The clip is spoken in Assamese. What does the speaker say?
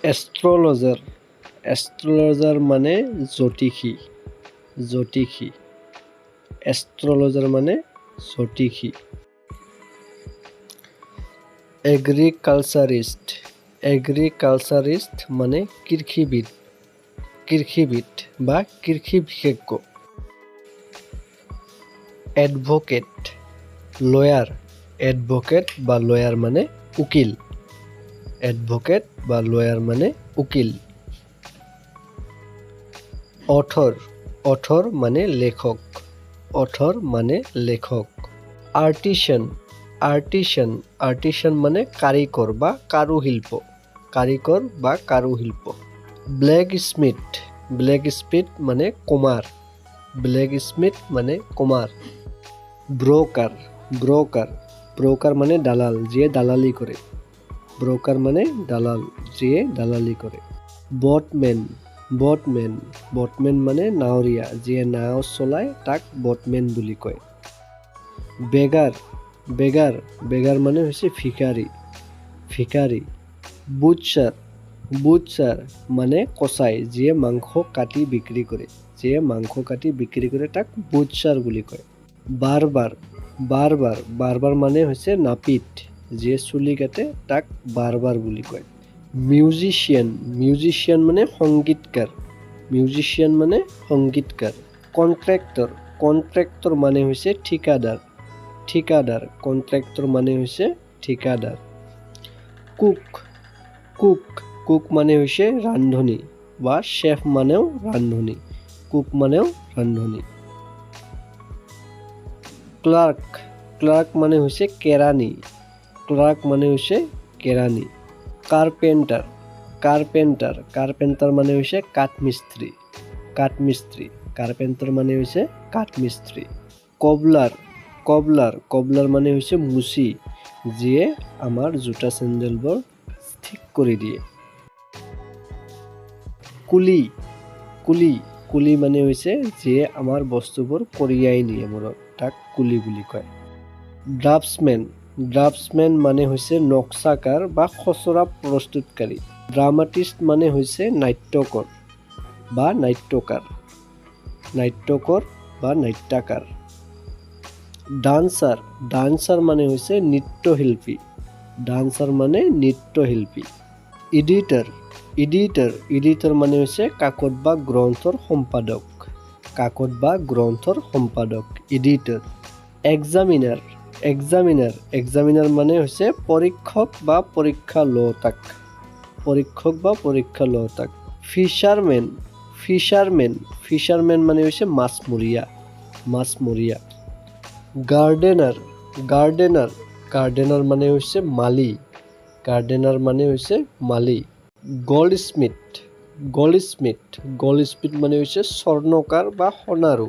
এষ্ট্ৰলজাৰ এষ্ট্ৰলজাৰ মানে জ্যোতিষী জ্যোতিষী এষ্ট্ৰলজাৰ মানে জ্যোতিষী এগ্ৰিকালচাৰিষ্ট মানে কৃষিবিদ বা কৃষি বিশেষজ্ঞ এডভোকেট বা লয়াৰ মানে উকিল এডভোকেট বা লয়াৰ মানে উকিল অথৰ মানে লেখক আৰ্টিচান মানে কাৰিকৰ বা কাৰুশিল্প ব্লেকস্মিথ মানে কুমাৰ ব্ৰকাৰ মানে দালাল যিয়ে দালালি কৰে বটমেন মানে নাৱৰীয়া যিয়ে নাও চলায় তাক বটমেন বুলি কয় বেগাৰ মানে হৈছে ভিখাৰী বুটচাৰ মানে কচাই যিয়ে মাংস কাটি বিক্ৰী কৰে তাক বুটচাৰ বুলি কয় বাৰবাৰ মানে হৈছে নাপিত যিয়ে চুলি কাটে তাক বাৰবাৰ বুলি কয় মিউজিচিয়ান মানে সংগীতকাৰ কন্ট্ৰেক্টৰ মানে হৈছে ঠিকাদাৰ কুক মানে হৈছে ৰান্ধনী বা চেফ মানেও ৰান্ধনী ক্লাৰ্ক মানে হৈছে কেৰাণী কাৰ্পেণ্টাৰ মানে হৈছে কাঠমিস্ত্ৰী কবলাৰ মানে হৈছে মুচি যিয়ে আমাৰ জোতা চেণ্ডেলবোৰ ঠিক কৰি দিয়ে কুলি মানে হৈছে যিয়ে আমাৰ বস্তুবোৰ কঢ়িয়াই নিয়ে মূৰত তাক কুলি বুলি কয় ড্ৰাফ্টছমেন মানে হৈছে নক্সাকাৰ বা খচৰা প্ৰস্তুতকাৰী ড্ৰামাটিষ্ট মানে হৈছে নাট্যকাৰ ডান্সাৰ মানে হৈছে নৃত্যশিল্পী এডিটৰ মানে হৈছে কাকত বা গ্ৰন্থৰ সম্পাদক এডিটৰ এক্সামিনাৰ মানে হৈছে পৰীক্ষক বা পৰীক্ষা লওঁতাক ফিচাৰমেন মানে হৈছে মাছমৰীয়া গাৰ্ডেনাৰ মানে হৈছে মালি গল্ডস্মিথ মানে হৈছে স্বৰ্ণকাৰ বা সোণাৰু